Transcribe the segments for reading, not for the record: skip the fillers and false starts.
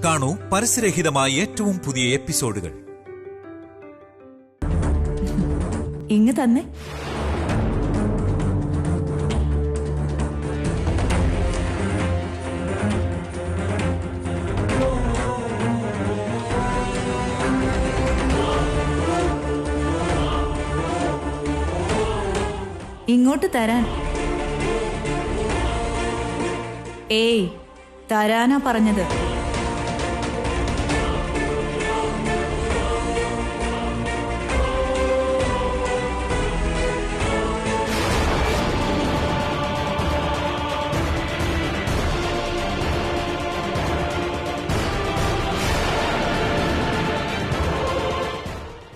കാണൂ പരസ്യരഹിതമായ ഏറ്റവും പുതിയ എപ്പിസോഡുകൾ. ഇങ്ങ് തന്നെ. ഇങ്ങോട്ട് തരാൻ. ഏയ്, തരാനാ പറഞ്ഞത്.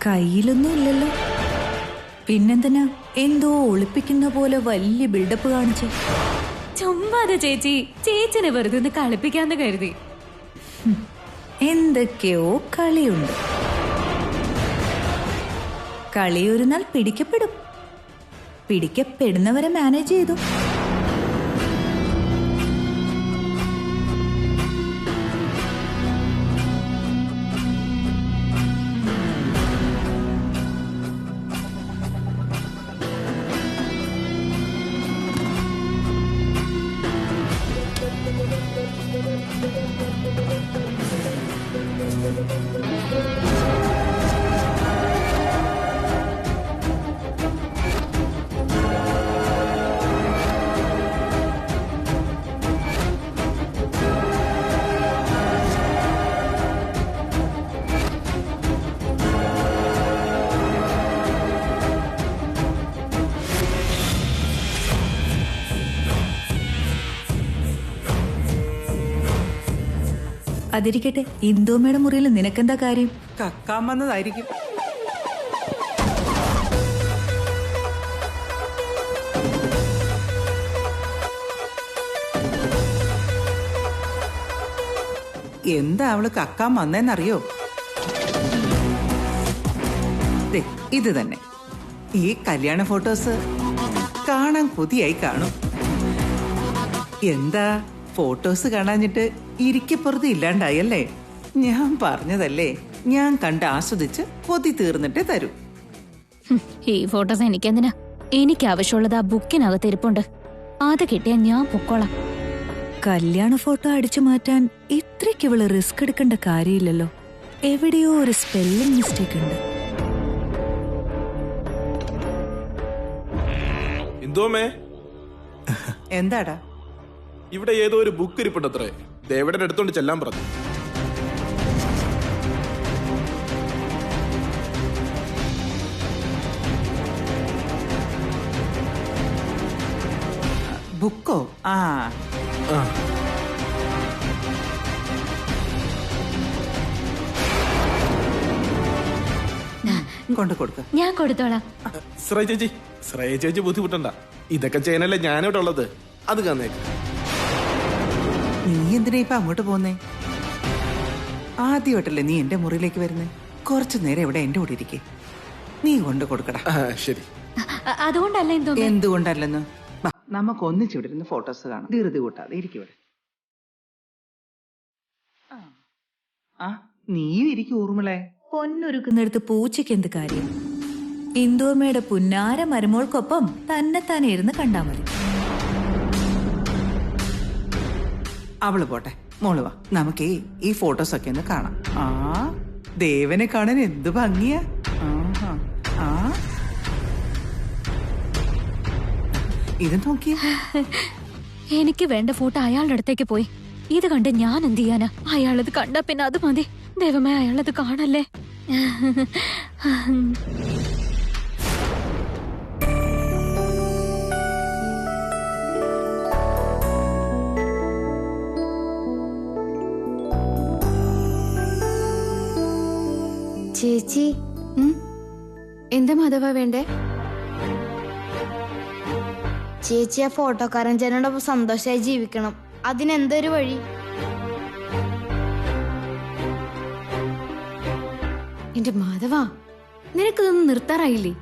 കയ്യിലൊന്നും ഇല്ലല്ലോ, പിന്നെന്തിനാ എന്തോ ഒളിപ്പിക്കുന്ന പോലെ വലിയ ബിൽഡപ്പ് കാണിച്ചു? ചുമ്മാതെ ചേച്ചി, ചേച്ചിനെ വെറുതെ ഒന്ന് കളിപ്പിക്കാന്ന് കരുതി. എന്തൊക്കെയോ കളിയുണ്ട്. കളിയൊരു നാൾ പിടിക്കപ്പെടും. പിടിക്കപ്പെടുന്നവരെ മാനേജ് ചെയ്തു. അതിരിക്കട്ടെ, ഇന്ദുമ്മയുടെ മുറിയിൽ നിനക്കെന്താ കാര്യം? കക്കാൻ വന്നതായിരിക്കും. എന്താ അവള് കക്കാൻ വന്നേന്നറിയോ? ഇത് തന്നെ. ഈ കല്യാണ ഫോട്ടോസ് കാണാൻ കൊതിയായി കാണും. എന്താ ഫോട്ടോസ് കാണാഞ്ഞിട്ട് ഇരിക്കപ്പുറത്ത് ഇല്ലാണ്ടായല്ലേ? ഞാൻ പറഞ്ഞതല്ലേ, ഞാൻ കണ്ട് ആസ്വദിച്ച് കൊതി തീർന്നിട്ടേ തരൂ. ഈ ഫോട്ടോസ് എനിക്കെന്തിനാ? എനിക്ക് ആവശ്യമുള്ളത് ആ ബുക്കിനകത്ത് ഇരിപ്പുണ്ട്. അത് കിട്ടിയാ ഞാൻ പൊക്കോളാം. കല്യാണ ഫോട്ടോ അടിച്ചു മാറ്റാൻ ഇത്രയ്ക്ക് ഇവള് റിസ്ക് എടുക്കേണ്ട കാര്യമില്ലല്ലോ. എവിടെയോ ഒരു സ്പെല്ലിംഗ് മിസ്റ്റേക്ക് ഉണ്ട്. എന്താടാ? ഇവിടെ ഏതോ ഒരു ബുക്ക് ഇരിപ്പുണ്ടത്രേ. ദേവയുടെ അടുത്തോണ്ട് ചെല്ലാൻ പറഞ്ഞു. ബുക്കോ? ആ കൊണ്ട് കൊടുക്ക. ഞാൻ കൊടുത്തോളാം. ശ്രേയ ചേച്ചി ബുദ്ധിമുട്ടണ്ട. ഇതൊക്കെ ചെയ്യാനല്ലേ ഞാനിവിടെ ഉള്ളത്. അത് കാണേക്ക്. നീ എന്തിനാ ഇപ്പൊ അങ്ങോട്ട് പോന്നേ? ആദ്യമായിട്ടല്ലേ നീ എന്റെ മുറിയിലേക്ക് വരുന്നേ? കുറച്ചു നേരം ഇവിടെ എന്റെ കൂടെ ഇരിക്കേ. നീ കൊണ്ട് കൊടുക്കടാ. ശരി. അതുകൊണ്ടല്ല എന്തുകൊണ്ടല്ലെന്ന്? നമുക്ക് ഒന്നിച്ചിവിടെ ഇരുന്ന് ഫോട്ടോസ് കാണാം. ധൃതി കൂട്ടാതെ ഇരിക്കൂടെ. ആ, നീയും ഇരിക്കും ഊർമിളെ. പൊന്നൊരുക്കുന്നിടത്ത് പൂച്ചയ്ക്ക് എന്ത് കാര്യം? ഇന്ദുമ്മയുടെ പുന്നാര മരുമോൾക്കൊപ്പം തന്നെ ഇരുന്ന് കണ്ടാ മതി. അവള് പോട്ടെ, മോള് വാ. നമുക്ക് ഈ ഫോട്ടോസ് ഒക്കെ ഒന്ന് കാണാം. ആ, ദേവനെ കാണാൻ എന്ത് ഭംഗിയാ. ഇത് നോക്കിയ. എനിക്ക് വേണ്ട ഫോട്ടോ അയാളുടെ അടുത്തേക്ക് പോയി. ഇത് കണ്ട് ഞാൻ എന്ത് ചെയ്യാനാ? അയാളത് കണ്ട പിന്നെ അത് മതി. ദൈവമേ, അയാളത് കാണല്ലേ. ചേച്ചി, എന്താ മാധവ വേണ്ടേ? ചേച്ചി ആ ഫോട്ടോക്കാരൻ ജനോടൊപ്പം സന്തോഷമായി ജീവിക്കണം. അതിനെന്തൊരു വഴി? എന്റെ മാധവ, നിനക്കിതൊന്നും നിർത്താറായില്ലേ?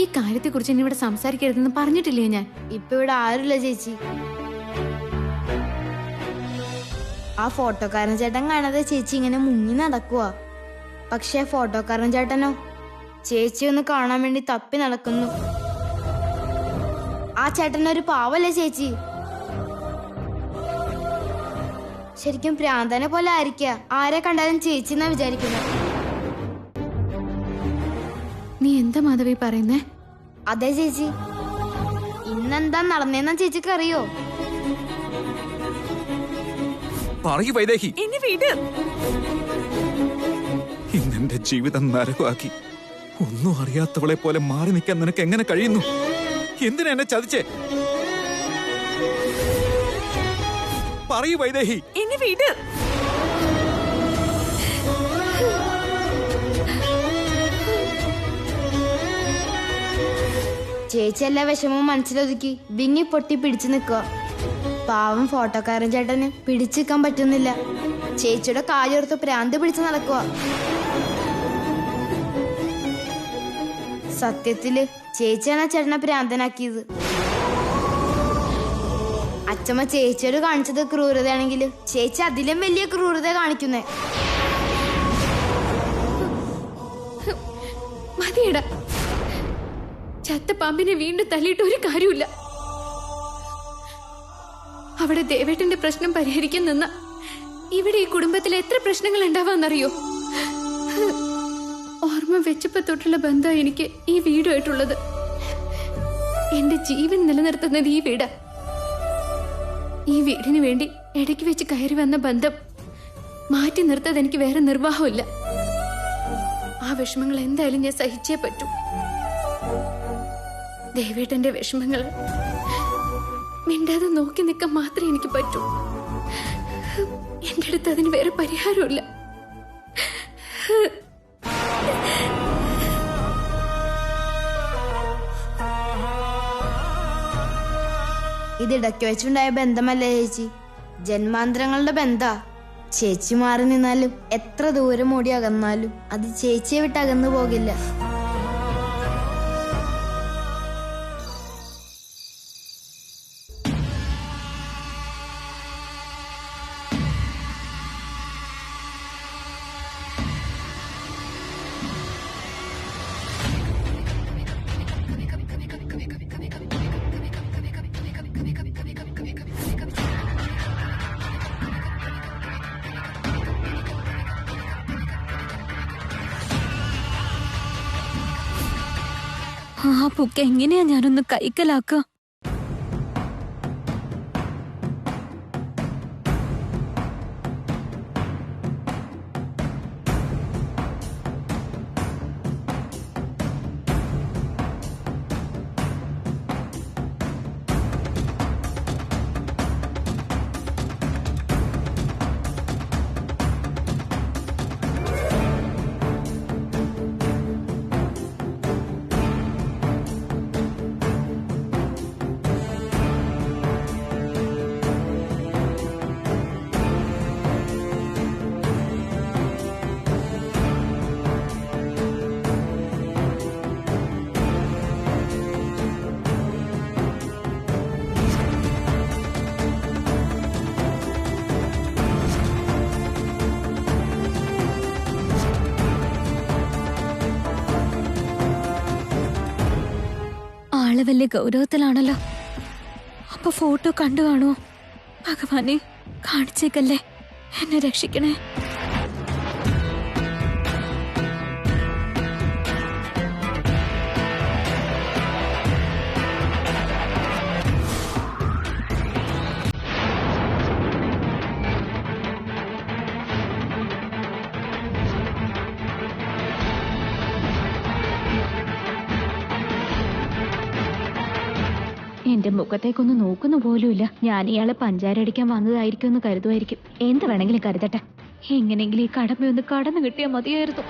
ഈ കാര്യത്തെക്കുറിച്ച് എന്നെ ഇവിടെ സംസാരിക്കരുതെന്ന് പറഞ്ഞിട്ടില്ലേ ഞാൻ? ഇപ്പൊ ഇവിടെ ആരുമില്ല ചേച്ചി. ആ ഫോട്ടോക്കാരൻ ചേട്ടൻ കാണാതെ ചേച്ചി ഇങ്ങനെ മുങ്ങി നടക്കുക. പക്ഷെ ഫോട്ടോക്കാരൻ ചേട്ടനോ ചേച്ചി ഒന്ന് കാണാൻ വേണ്ടി തപ്പി നടക്കുന്നു. ആ ചേട്ടനൊരു പാവല്ലേ ചേച്ചി? ശരിക്കും പ്രാന്തനെ പോലെ ആയിരിക്ക. ആരെ കണ്ടാലും ചേച്ചി എന്നാ വിചാരിക്കുന്നത്. നീ എന്താ മാധവി പറയുന്നേ? അതെ ചേച്ചി, ഇന്നെന്താ നടന്നേന്നാ ചേച്ചിക്ക് അറിയോ? പറയൂ വൈദേഹി. ഇനി വീട് ഇന്നെന്റെ ജീവിതം നരകമാക്കി. ഒന്നും അറിയാത്തവളെ പോലെ മാറി നിൽക്കാൻ നിനക്ക് എങ്ങനെ കഴിയുന്നു? എന്തിനാ എന്നെ ചതിച്ചേ? പറയൂ വൈദേഹി. ഇനി വീട് ചേച്ചി എല്ലാ വിഷമവും മനസ്സിലൊതുക്കി വിങ്ങി പൊട്ടി പിടിച്ചു നിൽക്കുക. പാവം ഫോട്ടോക്കാരൻ ചേട്ടന് പിടിച്ചു നിൽക്കാൻ പറ്റുന്നില്ല. ചേച്ചിയുടെ കാലോർത്ത് പ്രാന്ത് പിടിച്ച് നടക്കുക. സത്യത്തില് ചേച്ചിയാണ് ആ ചേട്ടനെ പ്രാന്തനാക്കിയത്. അച്ഛമ്മ ചേച്ചിയോട് കാണിച്ചത് ക്രൂരതയാണെങ്കിൽ ചേച്ചി അതിലും വലിയ ക്രൂരത കാണിക്കുന്നേ. മതിയടാ, ചത്ത പാമ്പിനെ വീണ്ടും തല്ലിയിട്ട് ഒരു കാര്യമില്ല. അവിടെ ദേവേട്ടന്റെ പ്രശ്നം പരിഹരിക്കാൻ നിന്ന ഇവിടെ ഈ കുടുംബത്തിൽ എത്ര പ്രശ്നങ്ങൾ ഉണ്ടാവാന്നറിയോ? ഓർമ്മ വെച്ചപ്പോ തൊട്ടുള്ള ബന്ധം എനിക്ക് ഈ വീടുമായിട്ടുള്ളത്. എന്റെ ജീവൻ നിലനിർത്തുന്നത് ഈ വീടാ. ഈ വീടിന് വേണ്ടി ഇടയ്ക്ക് വെച്ച് കയറി വന്ന ബന്ധം മാറ്റി നിർത്താതെ എനിക്ക് വേറെ നിർവാഹമില്ല. ആ വിഷമങ്ങൾ എന്തായാലും ഞാൻ സഹിച്ചേ പറ്റൂ. ദേവേട്ടന്റെ വിഷമങ്ങൾ മിണ്ടാതെ നോക്കി നിൽക്കാൻ മാത്രമേ എനിക്ക് പറ്റൂ. എന്റെ അടുത്ത് അതിന് വേറെ പരിഹാരമില്ല. ഇതിടയ്ക്ക് വെച്ചുണ്ടായ ബന്ധമല്ലേ ചേച്ചി? ജന്മാന്തരങ്ങളുടെ ബന്ധാ. ചേച്ചി മാറി നിന്നാലും എത്ര ദൂരം ഓടി അകന്നാലും അത് ചേച്ചിയെ വിട്ട് അകന്നു പോകില്ല. ആ ബുക്ക് എങ്ങനെയാ ഞാനൊന്ന് കൈക്കലാക്ക? ആള് വലിയ ഗൗരവത്തിലാണല്ലോ. അപ്പൊ ഫോട്ടോ കണ്ടു കാണുമോ? ഭഗവാനെ, കാണിച്ചേക്കല്ലേ, എന്നെ രക്ഷിക്കണേ. എന്റെ മുഖത്തേക്കൊന്ന് നോക്കുന്നു പോലുമില്ല. ഞാൻ ഇയാളെ പഞ്ചാരടിക്കാൻ വന്നതായിരിക്കും എന്ന് കരുതുമായിരിക്കും. എന്ത് വേണമെങ്കിലും കരുതട്ടെ. എങ്ങനെയെങ്കിലും ഈ കടമയൊന്ന് കടന്നു കിട്ടിയാൽ മതിയായിരുന്നു.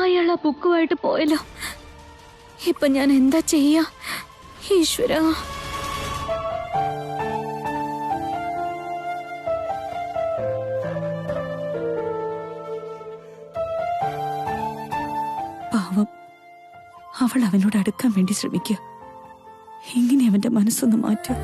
അയാൾ ആ ബുക്കുമായിട്ട് പോയല്ലോ. ഇപ്പൊ ഞാൻ എന്താ ചെയ്യാ? ഈശ്വരാ. പാവം, അവൾ അവനോട് അടുക്കാൻ വേണ്ടി ശ്രമിക്കുക. എങ്ങനെ അവന്റെ മനസ്സൊന്ന് മാറ്റുക?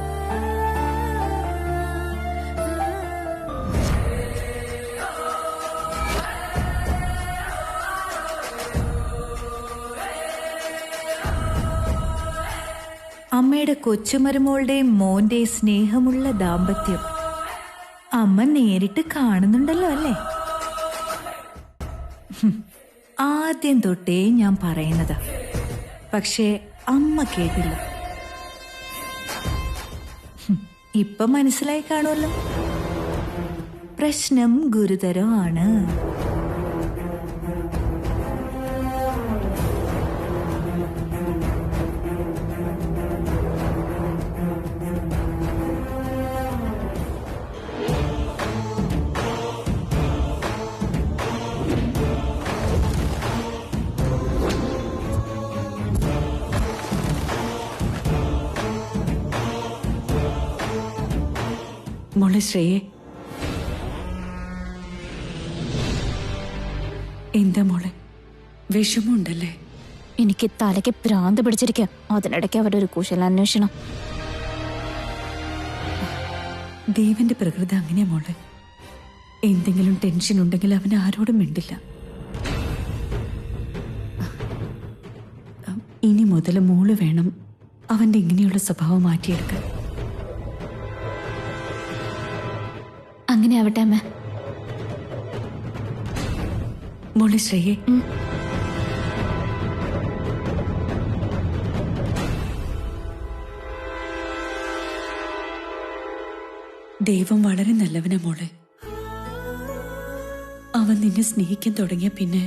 അമ്മയുടെ കൊച്ചുമരുമോളുടെയും മോന്റെയും സ്നേഹമുള്ള ദാമ്പത്യം അമ്മ നേരിട്ട് കാണുന്നുണ്ടല്ലോ അല്ലേ? ആദ്യം തൊട്ടേ ഞാൻ പറയുന്നതാ, പക്ഷേ അമ്മ കേട്ടില്ല. ഇപ്പൊ മനസ്സിലായി കാണുമല്ലോ. പ്രശ്നം ഗുരുതരമാണ്. മോളെ ശ്രേയെ, എന്താ മോളെ, വിഷമമുണ്ടല്ലേ? എനിക്ക് തലയ്ക്ക് ഭ്രാന്ത് പിടിച്ചിരിക്കുക. അതിനിടയ്ക്ക് അവരുടെ ഒരു കുശലാന്വേഷണം. ദേവന്റെ പ്രകൃതി അങ്ങനെയാ മോളെ. എന്തെങ്കിലും ടെൻഷൻ ഉണ്ടെങ്കിൽ അവൻ ആരോടും മിണ്ടില്ല. ഇനി മുതൽ മോള് വേണം അവന്റെ ഇങ്ങനെയുള്ള സ്വഭാവം മാറ്റിയെടുക്കാൻ. അങ്ങനെ ആവട്ടെ അമ്മ. മോളെ ശ്രേയെ, ദൈവം വളരെ നല്ലവനാ മോളെ. അവൻ നിന്നെ സ്നേഹിക്കാൻ തുടങ്ങിയ പിന്നെ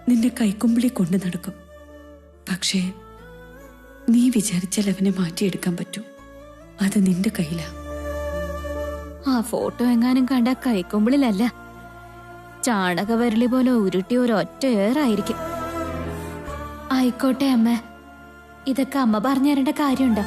നിന്നെ കൈക്കുമ്പിളി കൊണ്ടു നടക്കും. പക്ഷേ നീ വിചാരിച്ചാൽ അവനെ മാറ്റിയെടുക്കാൻ പറ്റൂ. അത് നിന്റെ കയ്യിലാ. ആ ഫോട്ടോ എങ്ങാനും കണ്ട കൈക്കുമ്പിളിലല്ല, ചാണകവരളി പോലെ ഉരുട്ടി ഒരൊറ്റ ഏറായിരിക്കും. ആയിക്കോട്ടെ അമ്മ, ഇതൊക്കെ അമ്മ പറഞ്ഞു തരേണ്ട കാര്യമുണ്ടോ?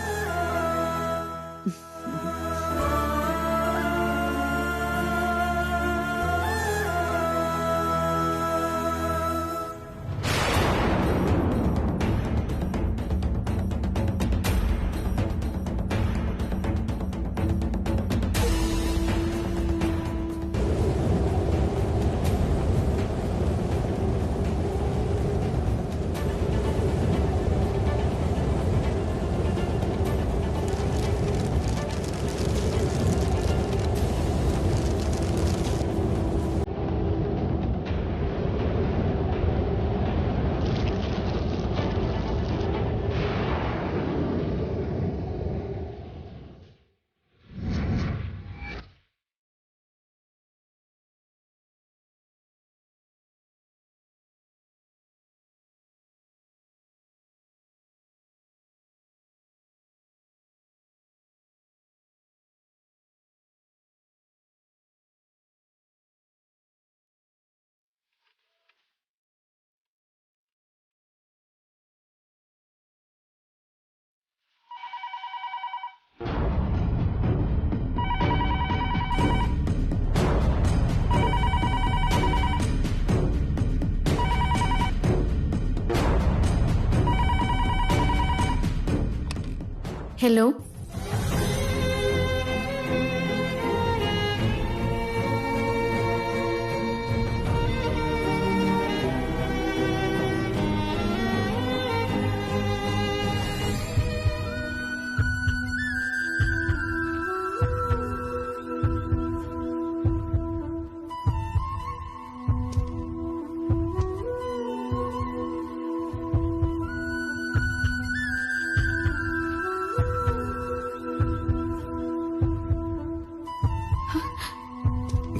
ഹലോ,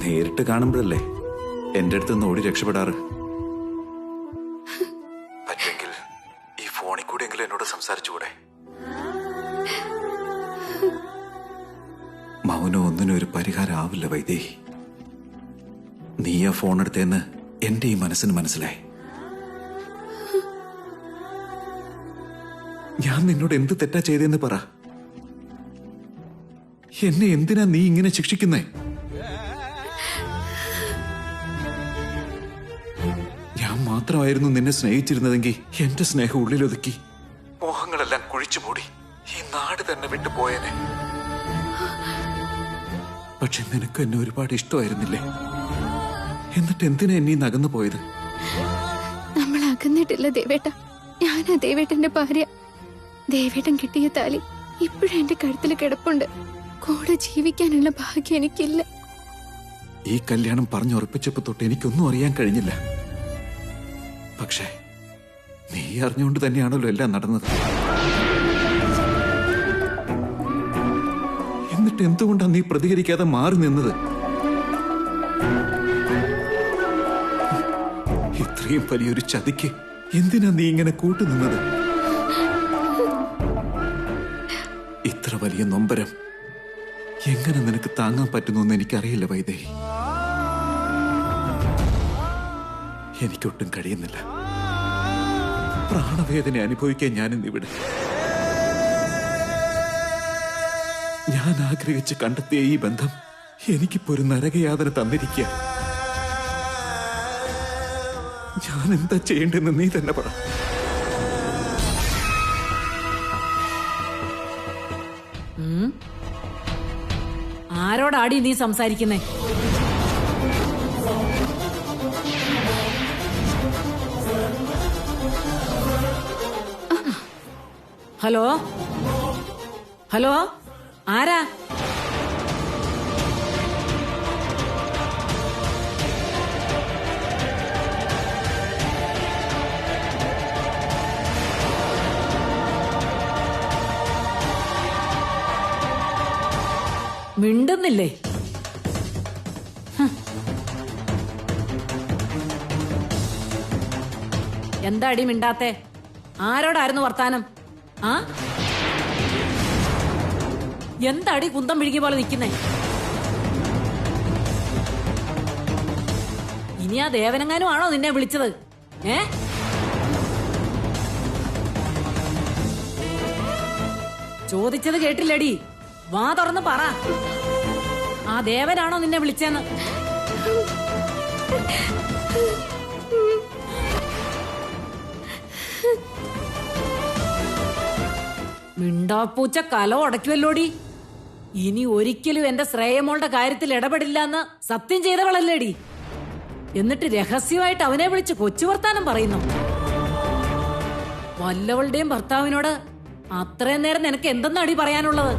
നേരിട്ട് കാണുമ്പോഴല്ലേ എന്റെ അടുത്ത് നിന്ന് ഓടി രക്ഷപ്പെടാറ്. പറ്റുമെങ്കിൽ ഈ ഫോണിൽ കൂടി എങ്കിലും എന്നോട് സംസാരിച്ചുകൂടെ? മൗനം ഒന്നിനും ഒരു പരിഹാരം ആവില്ല വൈദേഹി. നീ ആ ഫോൺ എടുത്തേന്ന് എന്റെ ഈ മനസ്സിന് മനസ്സിലായി. ഞാൻ നിന്നോട് എന്ത് തെറ്റാ ചെയ്തെന്ന് പറ. എന്നെ എന്തിനാ നീ ഇങ്ങനെ ശിക്ഷിക്കുന്നേ? ഞാൻ മാത്രമായിരുന്നു നിന്നെ സ്നേഹിച്ചിരുന്നതെങ്കിൽ എന്റെ സ്നേഹം ഉള്ളിലൊതുക്കി മോഹങ്ങളെല്ലാം കുഴിച്ചു മൂടി ഈ നാട് തന്നെ വിട്ടുപോയനെ. പക്ഷെ നിനക്ക് എന്നെ ഒരുപാട് ഇഷ്ടമായിരുന്നില്ലേ? എന്നിട്ട് എന്തിനാ എന്നെ നകന്നു പോയത്? നമ്മൾ അകന്നിട്ടില്ല ദേവേട്ട. ഞാനാ ദേവേട്ടന്റെ ഭാര്യ. ദേവേട്ടൻ കിട്ടിയ താലി ഇപ്പോഴും എന്റെ കഴുത്തിൽ കിടപ്പുണ്ട്. കൂടെ ജീവിക്കാനുള്ള ഭാഗ്യം എനിക്കില്ല. ഈ കല്യാണം പറഞ്ഞുറപ്പിച്ചപ്പോ തൊട്ട് എനിക്കൊന്നും അറിയാൻ കഴിഞ്ഞില്ല. പക്ഷേ നീ അറിഞ്ഞുകൊണ്ട് തന്നെയാണല്ലോ എല്ലാം നടന്നത്. എന്നിട്ട് എന്തുകൊണ്ടാ നീ പ്രതികരിക്കാതെ മാറി നിന്നത്? ഇത്രയും വലിയൊരു ചതിക്ക് എന്തിനാ നീ ഇങ്ങനെ കൂട്ടുനിന്നത്? ഇത്ര വലിയ നൊമ്പരം എങ്ങനെ നിനക്ക് താങ്ങാൻ പറ്റുന്നു എനിക്കറിയില്ല വൈദേഹി. എനിക്കൊട്ടും കഴിയുന്നില്ല. പ്രാണവേദന അനുഭവിക്കാൻ ഞാനിന്നിവിടെ. ഞാൻ ആഗ്രഹിച്ച് കണ്ടെത്തിയ ഈ ബന്ധം എനിക്കിപ്പോ ഒരു നരകയാതന തന്നിരിക്കുക. ഞാൻ എന്താ ചെയ്യേണ്ടെന്ന് നീ തന്നെ പറ. ആരോടാടി നീ സംസാരിക്കുന്നേ? ഹലോ ഹലോ, ആരാ? മിണ്ടുന്നില്ലേ? എന്താടി മിണ്ടാത്തെ? ആരോടായിരുന്നു വർത്താനം? ആ, എന്താടി കുന്തം വിഴുകിയ പോലെ നിൽക്കുന്നേ? ഇനി ആ ദേവനെങ്ങാനും ആണോ നിന്നെ വിളിച്ചത്? ചോദിച്ചത് കേട്ടില്ലടി. വാ തുറന്ന് പറ, ആ ദേവനാണോ നിന്നെ വിളിച്ചെന്ന്? മിണ്ടാപ്പൂച്ച കലോ അടയ്ക്കുമല്ലോടി. ഇനി ഒരിക്കലും എന്റെ ശ്രേയമോളുടെ കാര്യത്തിൽ ഇടപെടില്ല എന്ന് സത്യം ചെയ്തവളല്ലേടി. എന്നിട്ട് രഹസ്യമായിട്ട് അവനെ വിളിച്ച് കൊച്ചു വർത്താനം പറയുന്നു. വല്ലവളുടെയും ഭർത്താവിനോട് അത്രയും നേരം നിനക്ക് എന്തെന്നാടി പറയാനുള്ളത്?